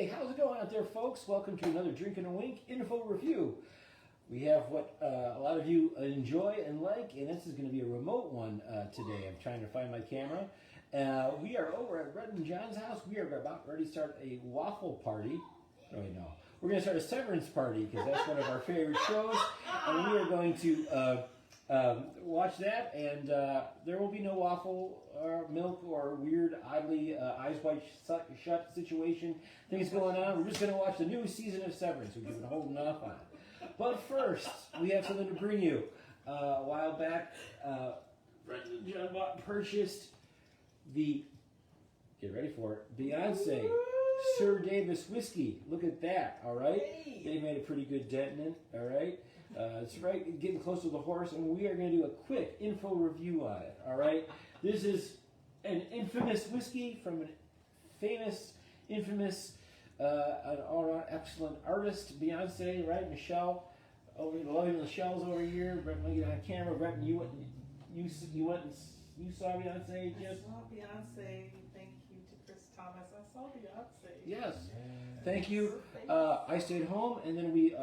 Hey, how's it going out there, folks? Welcome to another Drink and a Wink info review. We have what a lot of you enjoy and like, and this is going to be a remote one today. I'm trying to find my camera. We are over at Red and John's house. We are about ready to start a waffle party. Oh, wait, no. We're going to start a severance party because that's one of our favorite shows, and we are going to watch that, and there will be no waffle or milk or weird, oddly eyes wide shut situation things going on. We're just going to watch the new season of Severance, which we've been holding off on. But first, we have something to bring you. A while back, John purchased the, get ready for it, Beyonce SirDavis whiskey. Look at that, all right? They made a pretty good dent in it, all right? It's right, getting close to the horse, and we are going to do a quick info review on it, all right? This is an infamous whiskey from a famous, infamous, an all-around excellent artist, Beyonce, right? Michelle, over loving Michelle's over here. Brett, want to get on camera. Brett, you went and you saw Beyonce. I saw Beyonce. Thank you to Chris Thomas. I saw Beyonce. Yes. Thank you. I stayed home, and then we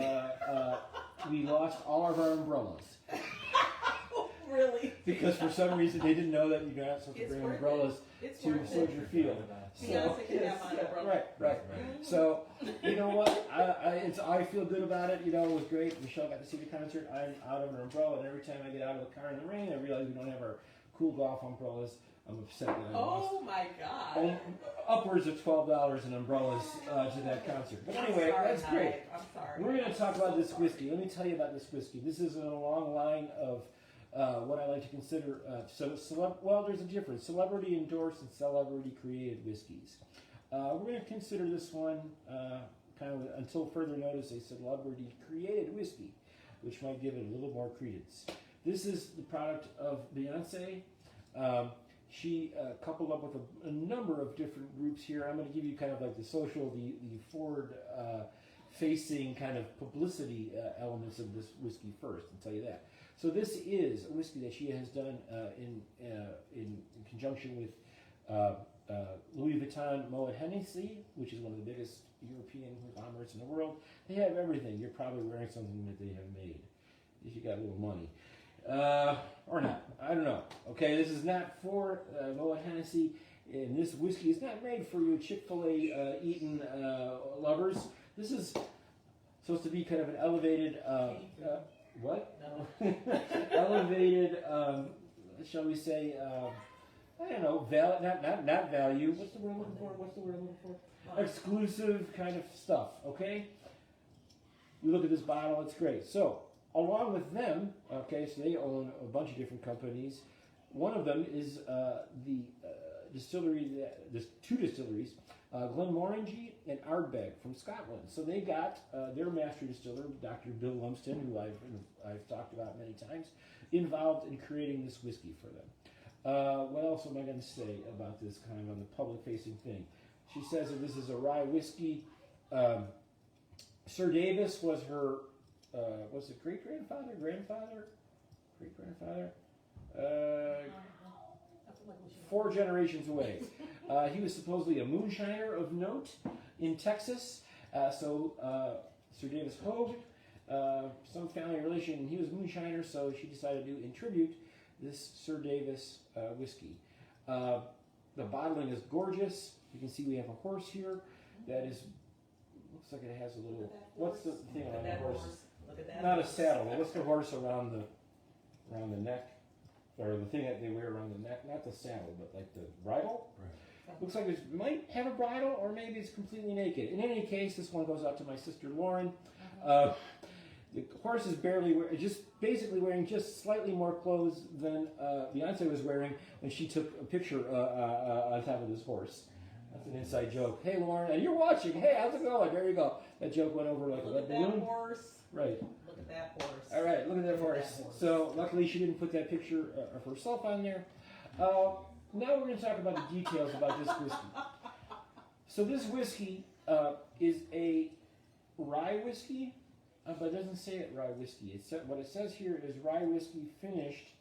lost all of our umbrellas. Really? Because for some reason they didn't know that you're not supposed to bring umbrellas to Soldier Field. Beyonce can have my umbrella. Right. So you know what? I feel good about it. You know, it was great. Michelle got to see the concert. I'm out of an umbrella, and every time I get out of the car in the rain, I realize we don't have our cool golf umbrellas. I'm upset that I lost. Oh my God! Upwards of $12 in umbrellas to that concert. But anyway, that's great. I'm sorry. We're going to talk about this whiskey. Let me tell you about this whiskey. This is in a long line of what I like to consider. Well, there's a difference: celebrity endorsed and celebrity created whiskeys. We're going to consider this one kind of until further notice a celebrity created whiskey, which might give it a little more credence. This is the product of Beyonce. She coupled up with a number of different groups here. I'm going to give you kind of like the social, the forward-facing kind of publicity elements of this whiskey first, and tell you that. So this is a whiskey that she has done in conjunction with Louis Vuitton Moet Hennessy, which is one of the biggest European conglomerates in the world. They have everything. You're probably wearing something that they have made, if you got a little money. Or not. I don't know. Okay, this is not for Moet Hennessy, and this whiskey is not made for you Chick-fil-A eating lovers. This is supposed to be kind of an elevated, what? No. Elevated, shall we say, I don't know, not value. What's the word I'm looking for? Exclusive kind of stuff, okay? You look at this bottle, it's great. So, along with them, okay, so they own a bunch of different companies. One of them is the distillery, there's two distilleries, Glenmorangie and Ardbeg from Scotland. So they got their master distiller, Dr. Bill Lumsden, who I've talked about many times, involved in creating this whiskey for them. What else am I going to say about this kind of on the public-facing thing? She says that this is a rye whiskey. SirDavis was her was it great-grandfather, grandfather, great-grandfather? 4 generations away. He was supposedly a moonshiner of note in Texas. So SirDavis Hogue, some family relation, and he was a moonshiner, so she decided to attribute this SirDavis whiskey. The bottling is gorgeous. You can see we have a horse here that is, looks like it has a little, what's the thing on the horse? Look at that. Not a saddle, but what's the horse around the neck? Or the thing that they wear around the neck, not the saddle, but like the bridle? Right. Looks like it might have a bridle, or maybe it's completely naked. In any case, this one goes out to my sister Lauren. The horse is basically wearing just slightly more clothes than Beyonce was wearing when she took a picture on top of this horse. That's an inside joke. Hey, Lauren, and you're watching. Hey, how's it going? There you go. That joke went over like a lead balloon. Look at that horse. Right. Look at that horse. All right, look at that horse. So luckily she didn't put that picture of herself on there. Now we're going to talk about the details about this whiskey. So this whiskey is a rye whiskey, but it doesn't say it rye whiskey. What it says here is rye whiskey finished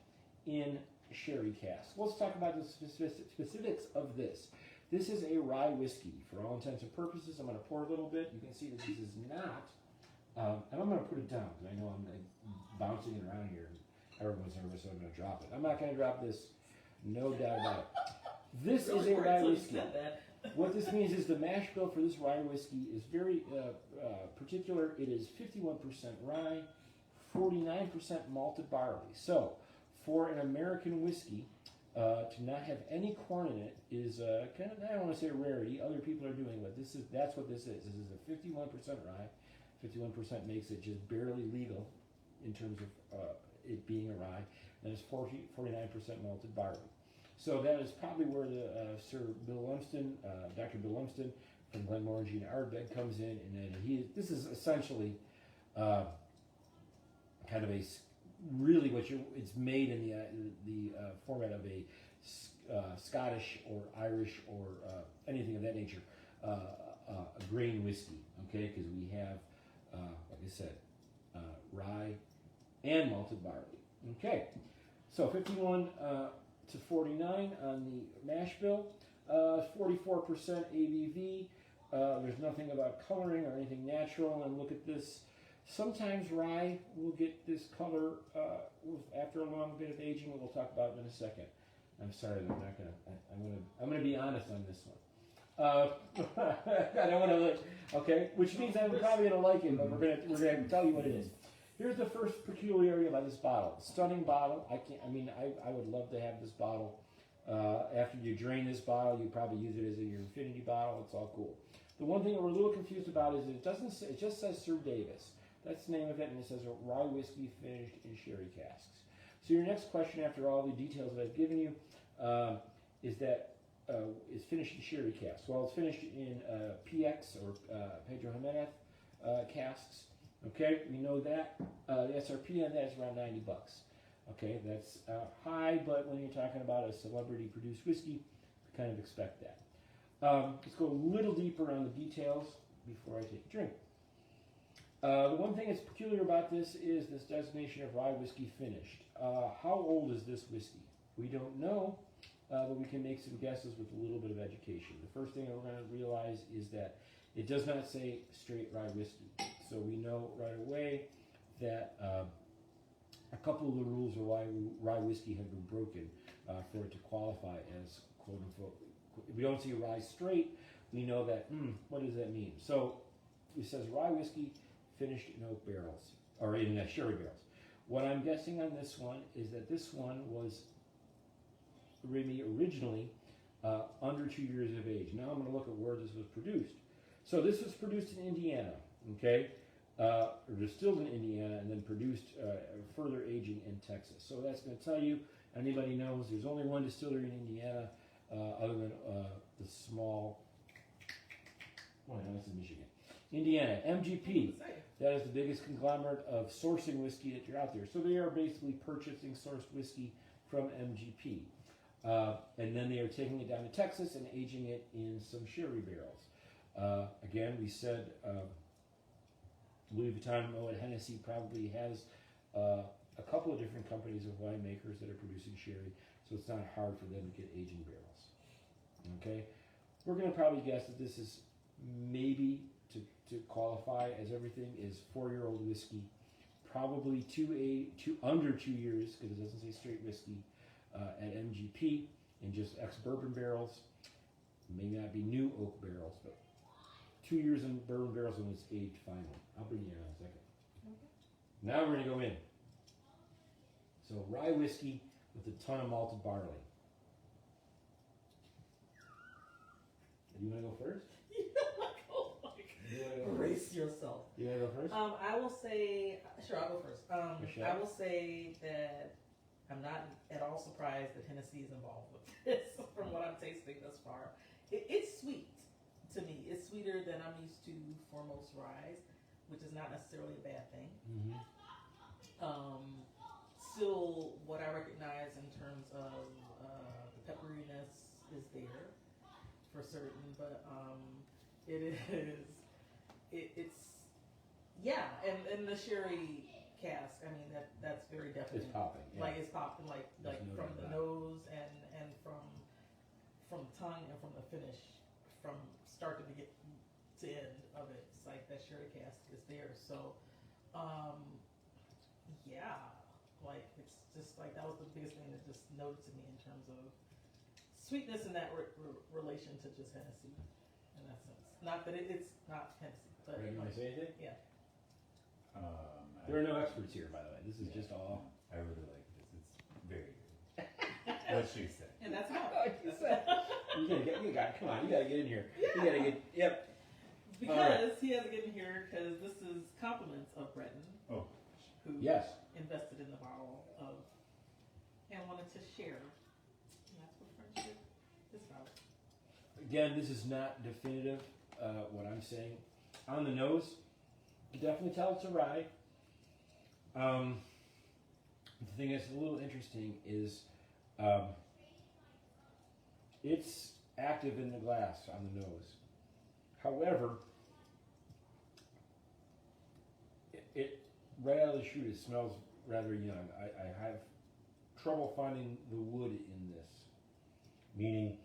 in sherry cask. Let's talk about the specifics of this. This is a rye whiskey. For all intents and purposes, I'm going to pour a little bit. You can see that this is not, and I'm going to put it down because I know I'm like, bouncing it around here. And everyone's nervous, so I'm going to drop it. I'm not going to drop this, no doubt about it. This is a rye whiskey. What this means is the mash bill for this rye whiskey is very particular. It is 51% rye, 49% malted barley. So, for an American whiskey, to not have any corn in it is kind of, I don't want to say a rarity. Other people are doing what this is. That's what this is. This is a 51% rye. 51% makes it just barely legal in terms of it being a rye. And it's 49% malted barley. So that is probably where the Sir Bill Lumsden, Dr. Bill Lumsden from Glenmorangie and Ardbeg comes in, and then this is essentially kind of a really it's made in the format of a Scottish or Irish or anything of that nature, a grain whiskey, okay? Because we have, like I said, rye and malted barley. Okay, so 51 to 49 on the mash bill, 44% ABV. There's nothing about coloring or anything natural. And look at this. Sometimes rye will get this color after a long bit of aging. We'll talk about it in a second. I'm sorry, I'm gonna be honest on this one. I don't want to okay, which means I'm probably gonna like it, but we're gonna tell you what it is. Here's the first peculiarity about this bottle. Stunning bottle. I would love to have this bottle. After you drain this bottle, you probably use it as your infinity bottle. It's all cool. The one thing that we're a little confused about is it doesn't say, it just says SirDavis. That's the name of it, and it says rye whiskey finished in sherry casks. So your next question, after all the details that I've given you, is finished in sherry casks. Well, it's finished in PX or Pedro Jimenez casks. Okay, we know that. The SRP on that is around $90. Okay, that's high, but when you're talking about a celebrity-produced whiskey, you kind of expect that. Let's go a little deeper on the details before I take a drink. The one thing that's peculiar about this is this designation of rye whiskey finished. How old is this whiskey? We don't know, but we can make some guesses with a little bit of education. The first thing that we're going to realize is that it does not say straight rye whiskey. So we know right away that a couple of the rules of why rye whiskey have been broken for it to qualify as quote-unquote. If we don't see rye straight, we know that, what does that mean? So it says rye whiskey finished in oak barrels, or in sherry barrels. What I'm guessing on this one is that this one was originally under 2 years of age. Now I'm going to look at where this was produced. So this was produced in Indiana, okay? Or distilled in Indiana and then produced further aging in Texas. So that's going to tell you, anybody knows, there's only one distillery in Indiana other than the small, no, this is Michigan. Indiana, MGP, that is the biggest conglomerate of sourcing whiskey that you're out there. So they are basically purchasing sourced whiskey from MGP. And then they are taking it down to Texas and aging it in some sherry barrels. Again, we said Louis Vuitton, Moet Hennessy probably has a couple of different companies of winemakers that are producing sherry, so it's not hard for them to get aging barrels. Okay, we're going to probably guess that this is maybe to qualify as everything is 4-year-old whiskey, probably under 2 years because it doesn't say straight whiskey at MGP in just ex-bourbon barrels. May not be new oak barrels, but 2 years in bourbon barrels when it's aged finally. I'll bring you in a second. Okay. Now we're going to go in. So rye whiskey with a ton of malted barley. Do you want to go first? Brace yourself. You want to go first? I will say, sure, I'll go first. I will say that I'm not at all surprised that Hennessy is involved with this from what I'm tasting thus far. It's sweet to me. It's sweeter than I'm used to for most ryes, which is not necessarily a bad thing. Mm-hmm. Still, what I recognize in terms of the pepperiness is there for certain, but and the sherry cask, I mean that's very definite. It's popping. Yeah. Like it's popping, like no from the nose and from the tongue and from the finish, from start to begin to end of it. It's like that sherry cask is there. So, yeah, like it's just like that was the biggest thing that just noted to me in terms of sweetness in that relation to just Hennessy in that sense. Not that it's not Hennessy, but Greg, you want to say anything? yeah. There are no experts here, by the way. This is just all. I really like this. It's very good. What she said. And that's how. Like you said. You got. Come on, you gotta get in here. Yeah. You gotta get. Yep. Because he has to get in here because this is compliments of Breton, Oh, who Yes. invested in the bottle of and wanted to share. And that's what friendship is about. Again, this is not definitive. What I'm saying, on the nose, you definitely tell it's a rye. The thing that's a little interesting is it's active in the glass on the nose. However, it right out of the chute, it smells rather young. I have trouble finding the wood in this, meaning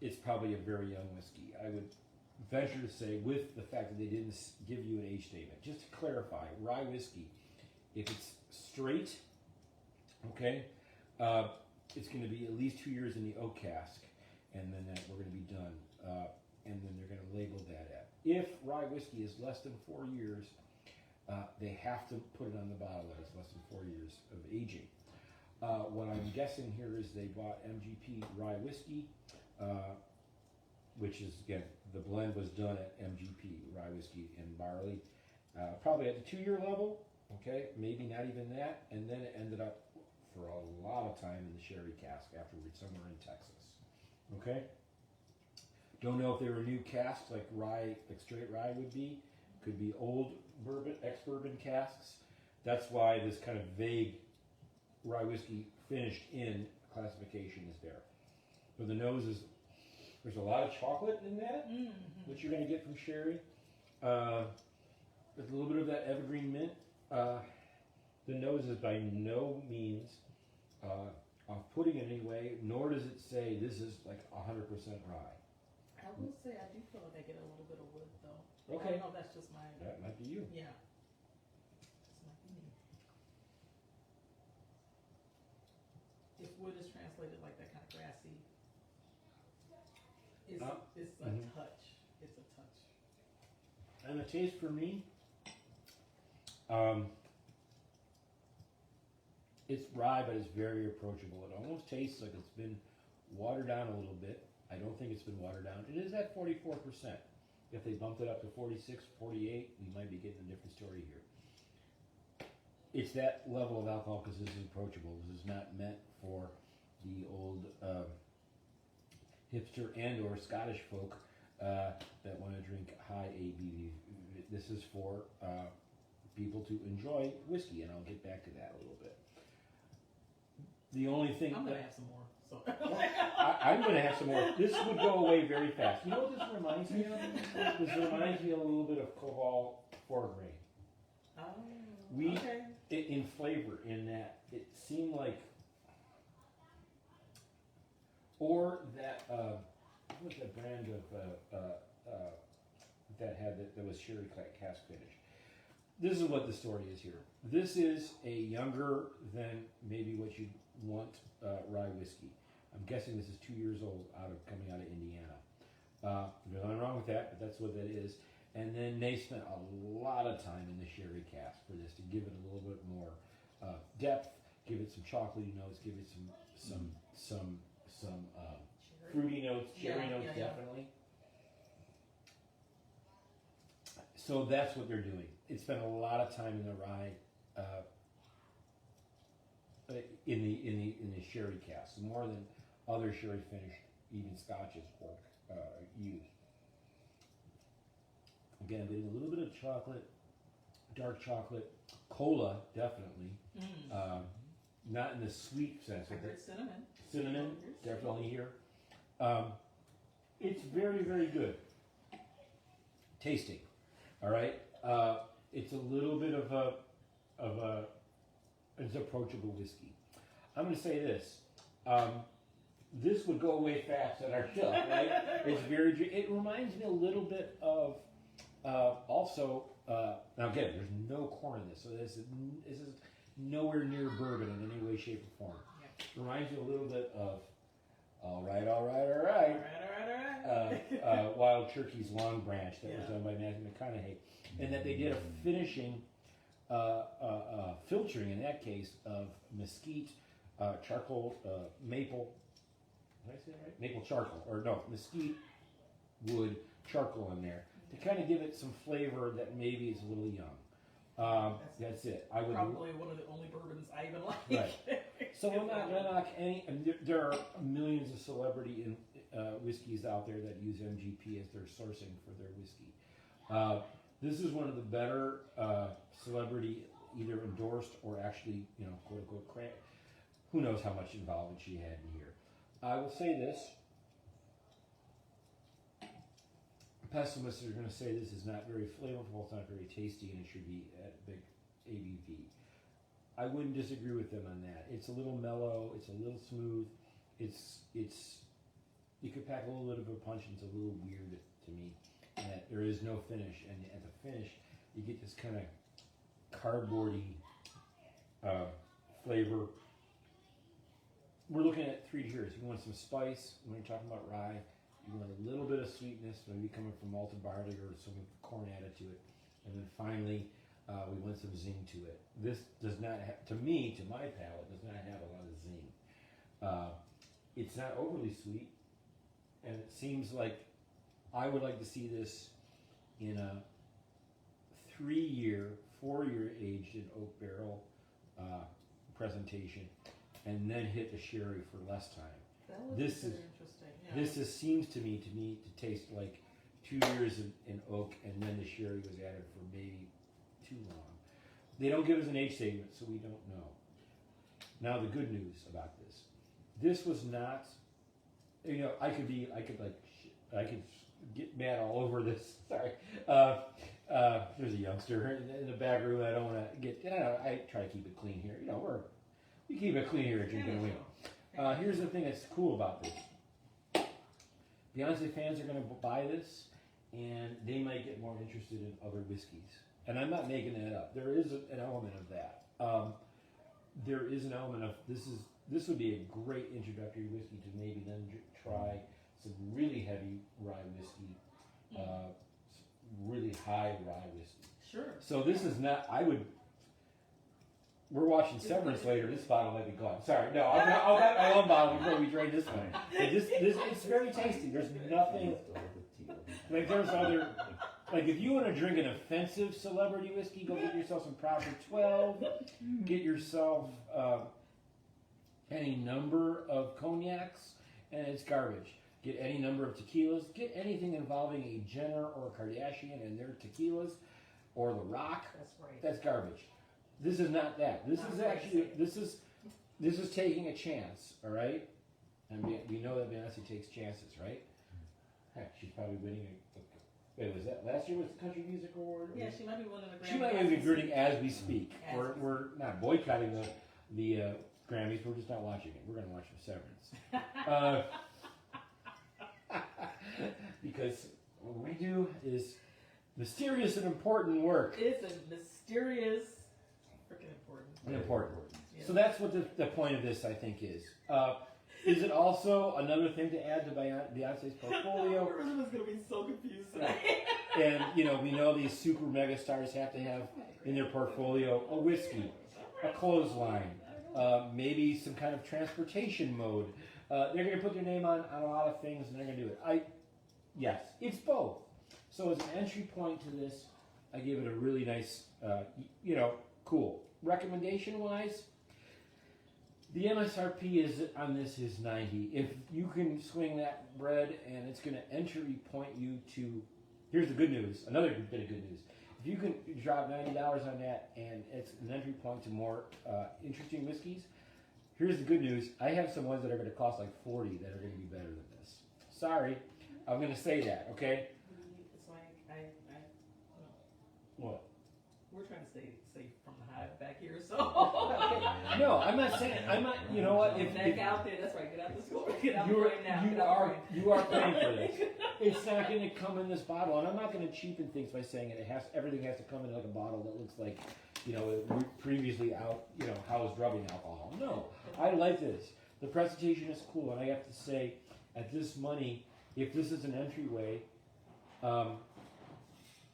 it's probably a very young whiskey. I would venture to say, with the fact that they didn't give you an age statement, just to clarify, rye whiskey, if it's straight, okay, it's going to be at least 2 years in the oak cask, and then we're going to be done, and then they're going to label that at. If rye whiskey is less than 4 years, they have to put it on the bottle that it's less than 4 years of aging. What I'm guessing here is they bought MGP rye whiskey, which is, again, the blend was done at MGP rye whiskey and barley, probably at the 2 year level, okay, maybe not even that, and then it ended up for a lot of time in the sherry cask afterwards, somewhere in Texas, okay. Don't know if they were new casks like rye, like straight rye would be. Could be old bourbon, ex-bourbon casks. That's why this kind of vague rye whiskey finished in classification is there. But the nose is, there's a lot of chocolate in that, which you're going to get from sherry. There's a little bit of that evergreen mint. The nose is by no means off-putting in any way, nor does it say this is like 100% rye. I will say I do feel like I get a little bit of wood though. Okay. I don't know if that's just my. That might be you. Yeah. This might be me. If wood is translated like that kind of grassy, it's a touch. It's a touch. And the taste for me, it's rye, but it's very approachable. It almost tastes like it's been watered down a little bit. I don't think it's been watered down. It is at 44%. If they bumped it up to 46, 48, we might be getting a different story here. It's that level of alcohol because this is approachable. This is not meant for the old hipster and or Scottish folk that want to drink high ABV. This is for people to enjoy whiskey, and I'll get back to that a little bit. The only thing I'm gonna have some more. So. I'm going to have some more. This would go away very fast. You know what this reminds me of? This reminds me a little bit of Cobalt 4 grain. Okay. In flavor, in that it seemed like, or that what was that brand of that had that was sherry cask finish. This is what the story is here. This is a younger than maybe what you'd want rye whiskey. I'm guessing this is 2 years old, coming out of Indiana. There's nothing wrong with that, but that's what that is. And then they spent a lot of time in the sherry cask for this to give it a little bit more depth, give it some chocolatey notes, give it some fruity notes, cherry notes, definitely. So that's what they're doing. It spent a lot of time in the rye, in the sherry cask, more than other sherry finished, even scotches use. Again, getting a little bit of chocolate, dark chocolate, cola definitely. Not in the sweet sense. I heard cinnamon. Cinnamon, definitely here. It's very, very good tasting. All right, it's a little bit of it's approachable whiskey. I'm going to say this: this would go away fast on our shelf, right? It's very. It reminds me a little bit of also. Now again, there's no corn in this, so this is nowhere near bourbon in any way, shape, or form. Yeah. Reminds me a little bit of. All right. All right. Wild Turkey's Long Branch that was Yeah. done by Matthew McConaughey, and that they did a finishing filtering in that case of mesquite, charcoal, maple. Did I say that right? Maple charcoal, or no, mesquite wood charcoal in there to kind of give it some flavor that maybe is a little young. That's it. I would probably one of the only bourbons I even like. Right. So we're not going to knock any. I mean, there are millions of celebrity whiskeys out there that use MGP as their sourcing for their whiskey. This is one of the better celebrity, either endorsed or actually, quote unquote, who knows how much involvement she had in here. I will say this. Pessimists are going to say this is not very flavorful, it's not very tasty, and it should be at a big ABV. I wouldn't disagree with them on that. It's a little mellow, it's a little smooth, it's you could pack a little bit of a punch, and it's a little weird to me that there is no finish, and at the finish you get this kind of cardboardy flavor. We're looking at 3 tiers. You want some spice when you're talking about rye. You want a little bit of sweetness, maybe coming from malted barley or some corn added to it. And then finally, we want some zing to it. This does not have, to my palate, does not have a lot of zing. It's not overly sweet, and it seems like I would like to see this in a 3-year, 4-year aged in oak barrel presentation, and then hit the sherry for less time. That would This be is- interesting. Yeah. Seems to me to taste like 2 years in oak, and then the sherry was added for maybe too long. They don't give us an age statement, so we don't know. Now the good news about this was not. I could get mad all over this. Sorry. There's a youngster in the back room. I don't want to get. I try to keep it clean here. We keep it clean here at Drinking Wheel. Here's the thing that's cool about this. Beyonce fans are going to buy this, and they might get more interested in other whiskeys. And I'm not making that up. There is an element of that. There is an element of this would be a great introductory whiskey to maybe then try some really heavy rye whiskey, really high rye whiskey. Sure. So this is not. We're watching Severance later. This bottle might be gone. Sorry, no. I'll have my own bottle before we drain this one. But it's very tasty. There's nothing like there's other. Like if you want to drink an offensive celebrity whiskey, go get yourself some Proper 12. Get yourself any number of cognacs, and it's garbage. Get any number of tequilas. Get anything involving a Jenner or a Kardashian and their tequilas, or The Rock. That's right. That's garbage. This is not that. This is actually this is taking a chance. All right, and we know that Beyonce takes chances, right? Heck, she's probably winning. Wait, was that last year? Was the Country Music Award? Yeah, she might be winning the Grammy. She might be winning as we speak. As We're not boycotting the Grammys. We're just not watching it. We're going to watch the Severance. Because what we do is mysterious and important work. It's a mysterious, freaking important. Yeah. So that's what the point of this, I think, is. Is it also another thing to add to Beyonce's portfolio? Elizabeth's going to be so confused tonight. And, we know these super mega stars have to have in their portfolio a whiskey, a clothesline, maybe some kind of transportation mode. They're going to put their name on a lot of things, and they're going to do it. Yes, it's both. So as an entry point to this, I give it a really nice, cool. Recommendation-wise, the MSRP on this is $90. If you can swing that bread, and it's going to entry point you to, here's the good news, another bit of good news. If you can drop $90 on that, and it's an entry point to more interesting whiskeys, here's the good news. I have some ones that are going to cost like $40 that are going to be better than this. Sorry, I'm going to say that, okay? It's like, What? we're trying to stay safe from the hive back here, so. No, I'm not saying. I'm not. You know what? Get out there. That's right. Get out the store. Get out you right now. you are paying for this. It's not going to come in this bottle, and I'm not going to cheapen things by saying everything has to come in like a bottle that looks like, previously housed rubbing alcohol. No, I like this. The presentation is cool, and I have to say, at this money, if this is an entryway,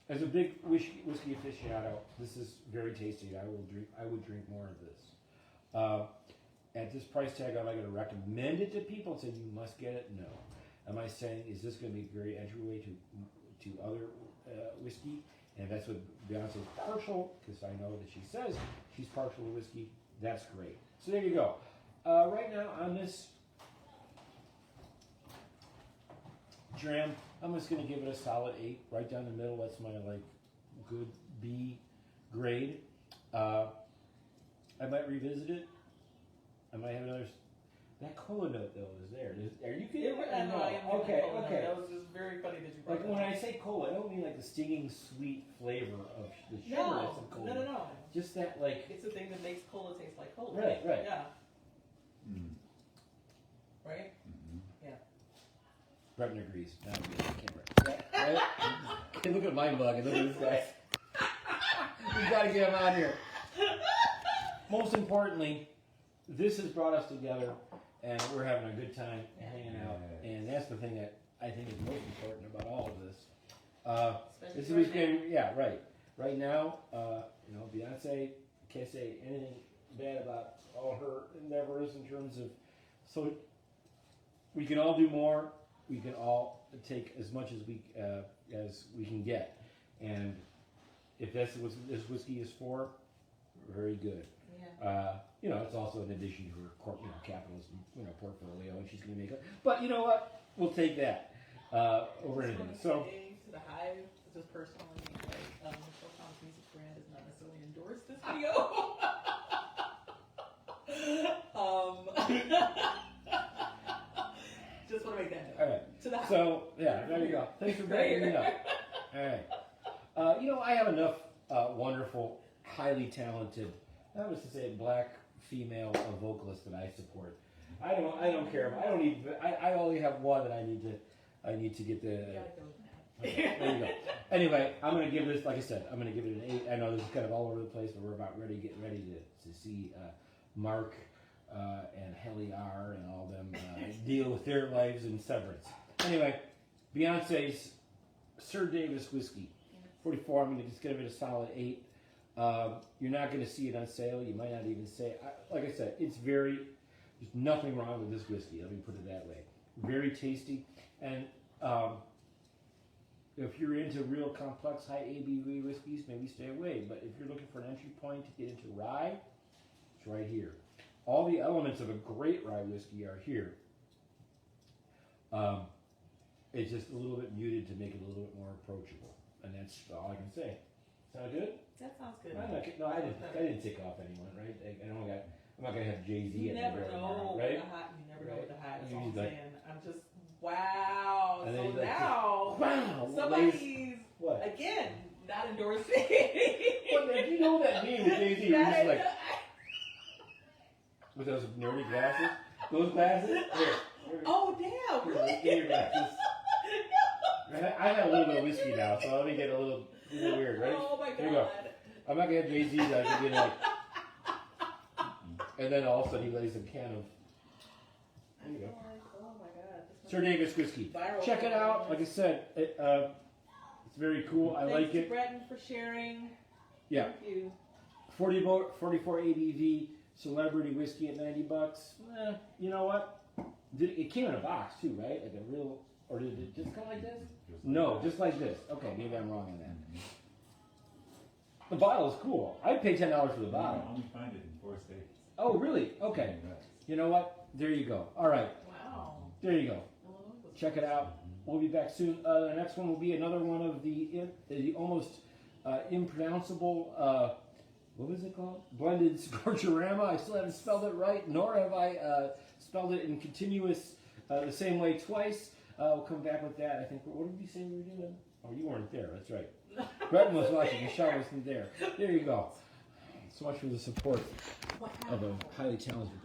as a big whiskey aficionado, this is very tasty. I would drink more of this. At this price tag, am I going to recommend it to people and say you must get it? No. Am I saying is this going to be a great entryway to other whiskey? And that's what Beyonce is partial, because I know that she says she's partial to whiskey. That's great. So there you go. Right now on this dram, I'm just going to give it a solid 8, right down the middle. That's my good B grade. I might revisit it. I might have another. That cola note though is there. Are you kidding? Okay. That was just very funny that you brought Like when I say cola, I don't mean like the stinging sweet flavor of the sugar that's in cola. No. Just that It's the thing that makes cola taste like cola. Right. Yeah. Right? Mm-hmm. Yeah. Breton agrees. Now I'm getting the camera. Right? Hey, look at my mug and look at this guy. We gotta get him out here. Most importantly, this has brought us together, and we're having a good time hanging out. And that's the thing that I think is most important about all of this. This is right. Right now, Beyonce can't say anything bad about all her endeavors in terms of. So we can all do more. We can all take as much as we can get, and if that's what this whiskey is for, very good. Yeah. It's also in addition to her capitalist portfolio, and she's going to make it. But you know what? We'll take that over anything. So. To the hive, just personally, Michelle Thomas Music Brand is not necessarily endorsed this video. Just want to make that note. All right. To the hive. So there you go. Thanks for bringing me up. All right. I have enough wonderful, highly talented, I was to say black female vocalists that I support. I don't care. I only have one that I need to get the. You gotta go now. Okay, there you go. Anyway, I'm going to give this, like I said, I'm going to give it an 8. I know this is kind of all over the place, but we're about ready to see Mark and Helly R and all them deal with their lives in severance. Anyway, Beyonce's SirDavis whiskey, 44. I'm going to just give it a solid 8. You're not going to see it on sale. You might not even say, like I said, there's nothing wrong with this whiskey. Let me put it that way. Very tasty. And if you're into real complex, high ABV whiskeys, maybe stay away. But if you're looking for an entry point to get into rye, it's right here. All the elements of a great rye whiskey are here. It's just a little bit muted to make it a little bit more approachable. And that's all I can say. Sound good? That sounds good. I didn't tick off anyone, right? I'm not gonna have Jay-Z. You never know, right? You never know what the high is. You All I'm like- saying. I'm just wow. And So then he's like, now, wow, somebody's what? again not endorsing. What, you know what that means with Jay-Z? You're just like with those nerdy glasses. Those glasses. Here. Oh damn! Really? Give me your glasses. I have a little bit of whiskey now, so let me get a little weird, right? Oh my god! Here you go. I'm not gonna have Jay-Z's. I can get like, and then all of a sudden he lays a can of. There you go. Oh my god! SirDavis whiskey. Viral. Check it out. Like I said, it's very cool. I like it. Thanks to Breton for sharing. Yeah. Thank you. 44 ABV celebrity whiskey at $90. You know what? It came in a box too, right? Like a real, or did it just come like this? No, just like this. Okay, maybe I'm wrong on that. The bottle is cool. I'd pay $10 for the I bottle. only find it in 4 states. Oh, really? Okay. You know what? There you go. All right. Wow. There you go. Check it out. We'll be back soon. The next one will be another one of the almost impronounceable, what was it called? Blended Scorchorama. I still haven't spelled it right, nor have I spelled it in continuous the same way twice. We'll come back with that. I think, what did we say we were doing? Oh, you weren't there. That's right. Breton was watching. Michelle wasn't there. There you go. So much for the support Wow. of a highly talented